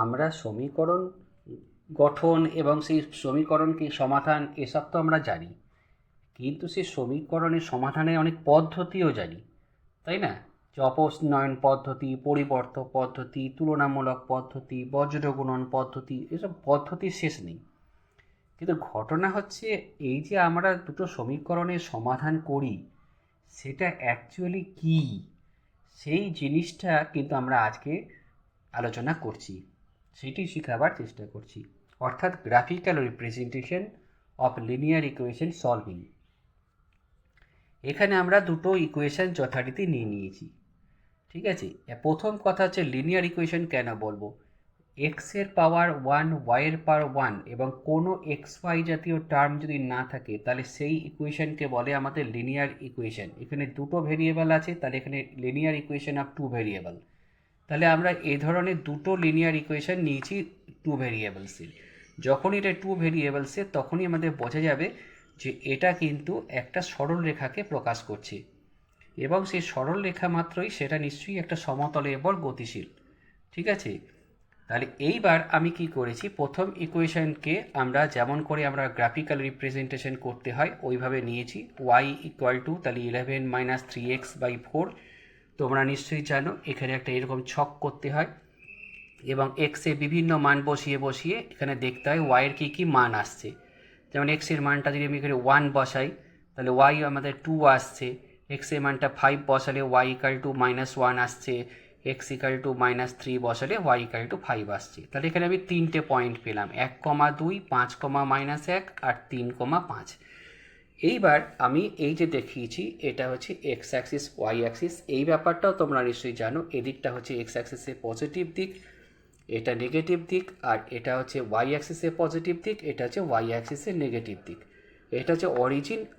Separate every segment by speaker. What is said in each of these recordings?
Speaker 1: আমরা সমীকরণ গঠন এবং সেই সমীকরণকে সমাধান এসব তো আমরা জানি, কিন্তু সেই সমীকরণের সমাধানের অনেক পদ্ধতিও জানি, তাই না? যে অপনয়ন পদ্ধতি, পরিবর্তক পদ্ধতি, তুলনামূলক পদ্ধতি, বজ্র গুণন পদ্ধতি, এসব পদ্ধতির শেষ নেই। কিন্তু ঘটনা হচ্ছে এই যে আমরা দুটো সমীকরণের সমাধান করি, সেটা অ্যাকচুয়ালি কী, সেই জিনিসটা কিন্তু আমরা আজকে আলোচনা করছি, সেটি শেখাবার চেষ্টা করছি, অর্থাৎ graphical representation of linear equation solving. এখানে আমরা দুটো ইকুয়েশন যথারীতি নিয়ে নিয়েছি, ঠিক আছে? প্রথম কথা হচ্ছে লিনিয়ার ইকুয়েশন কেন বলবো, এক্স এর পাওয়ার 1, ওয়াই এর পাওয়ার 1 এবং কোনো এক্স ওয়াই জাতীয় টার্ম যদি না থাকে তাহলে সেই ইকুয়েশনকে বলে আমাদের লিনিয়ার ইকুয়েশন। এখানে দুটো ভেরিয়েবল আছে, তাহলে এখানে linear equation of two variable. তাহলে আমরা এই ধরনের দুটো লিনিয়ার ইকুয়েশন নিয়েছি টু ভেরিয়েবলসের। যখনই এটা টু ভেরিয়েবলসের তখনই আমাদের বোঝা যাবে যে এটা কিন্তু একটা সরল রেখাকে প্রকাশ করছে, এবং সেই সরল রেখা মাত্রই সেটা নিশ্চয়ই একটা সমতলের উপর গতিশীল, ঠিক আছে? তাহলে এইবার আমি কি করেছি, প্রথম ইকুয়েশনকে আমরা যেমন করে আমরা গ্রাফিক্যাল রিপ্রেজেন্টেশন করতে হয় ওইভাবে নিয়েছি। ওয়াই ইকুয়াল টু তাহলে 11 - 3x/4, তোমরা নিশ্চয়ই জানো এখানে একটা এরকম ছক করতে হয় এবং এক্সে বিভিন্ন মান বসিয়ে বসিয়ে এখানে দেখতে হয় ওয়াইয়ের কী কী মান আসছে। যেমন এক্সের মানটা যদি আমি এখানে 1 বসাই তাহলে ওয়াই আমাদের 2 আসছে, এক্সের মানটা 5 বসালে ওয়াই ইকাল টু -1 আসছে, এক্স ইকাল টু -3 বসালে ওয়াই ইকাল টু 5 আসছে। তাহলে এখানে আমি তিনটে পয়েন্ট পেলাম, 1,2, 5,-1 আর 3,5। এইবার আমি এই যে দেখিয়েছি এটা হচ্ছে এক্স অ্যাক্সিস, ওয়াই অ্যাক্সিস। এই ব্যাপারটাও তোমরা নিশ্চয়ই জানো, এদিকটা হচ্ছে এক্স অ্যাক্সিসের পজিটিভ দিক, এটা নেগেটিভ দিক, আর এটা হচ্ছে ওয়াই অ্যাক্সিসের পজিটিভ দিক, এটা হচ্ছে ওয়াই অ্যাক্সিসের নেগেটিভ দিক। এটা হচ্ছে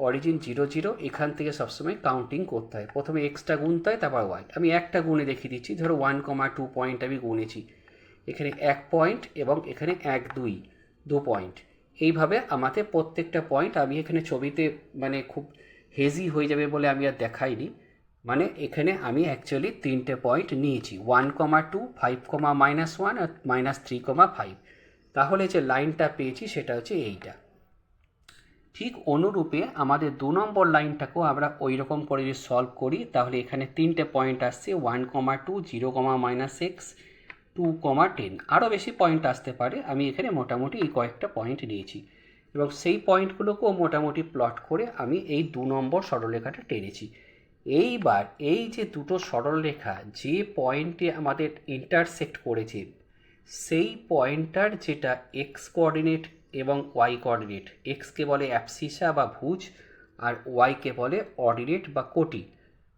Speaker 1: অরিজিন 0, 0, এখান থেকে সবসময় কাউন্টিং করতে হয়। প্রথমে এক্সটা গুনতে হয়, তারপর ওয়াই। আমি একটা গুনে দেখিয়ে দিচ্ছি, ধরো 1,2 পয়েন্ট আমি গুনেছি, এখানে 1 পয়েন্ট এবং এখানে 1, 2 পয়েন্ট। এইভাবে আমাদের প্রত্যেকটা পয়েন্ট, আমি এখানে ছবিতে মানে খুব হেজি হয়ে যাবে বলে আমি আর দেখাইনি, মানে এখানে আমি অ্যাকচুয়ালি তিনটে পয়েন্ট নিয়েছি, 1,2, 5,-1 আর -3,5। তাহলে যে লাইনটা পেয়েছি সেটা হচ্ছে এইটা। ঠিক অনুরূপে আমাদের 2 নম্বর লাইনটাকেও আমরা ওই রকম করে যদি সলভ করি তাহলে এখানে তিনটে পয়েন্ট আসছে, 1,2, 0, -x, 2,10। আরও বেশি পয়েন্ট আসতে পারে, আমি এখানে মোটামুটি এই কয়েকটা পয়েন্ট নিয়েছি এবং সেই পয়েন্টগুলোকেও মোটামুটি প্লট করে আমি এই 2 নম্বর সরলরেখাটা টেনেছি। এইবার এই যে দুটো সরলরেখা যে পয়েন্টে আমাদের ইন্টারসেক্ট করেছে সেই পয়েন্টটার যেটা এক্স কোঅর্ডিনেট এবং ওয়াই কোঅর্ডিনেট, এক্সকে বলে অ্যাবসিসা বা ভুজ আর ওয়াইকে বলে অর্ডিনেট বা কোটি।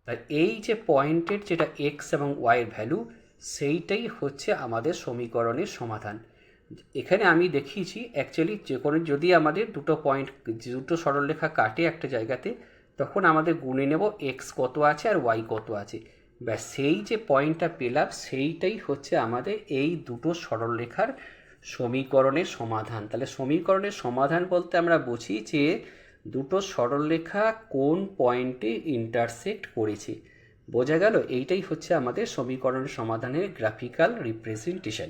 Speaker 1: তাই এই যে পয়েন্টের যেটা এক্স এবং ওয়াইয়ের ভ্যালু, সেইটাই হচ্ছে আমাদের সমীকরণের সমাধান। এখানে আমি দেখিয়েছি অ্যাকচুয়ালি যে কোনো যদি আমাদের দুটো পয়েন্ট, দুটো সরলরেখা কাটে একটা জায়গাতে, তখন আমাদের গুনে নেব এক্স কত আছে আর ওয়াই কত আছে, ব্যাস সেই যে পয়েন্টটা পেলাম সেইটাই হচ্ছে আমাদের এই দুটো সরলরেখার সমীকরণের সমাধান। তাহলে সমীকরণের সমাধান বলতে আমরা বুঝি যে দুটো সরলরেখা কোন পয়েন্টে ইন্টারসেক্ট করেছে। বোঝা গেল? এইটাই হচ্ছে আমাদের সমীকরণের সমাধানের গ্রাফিক্যাল রিপ্রেজেন্টেশন।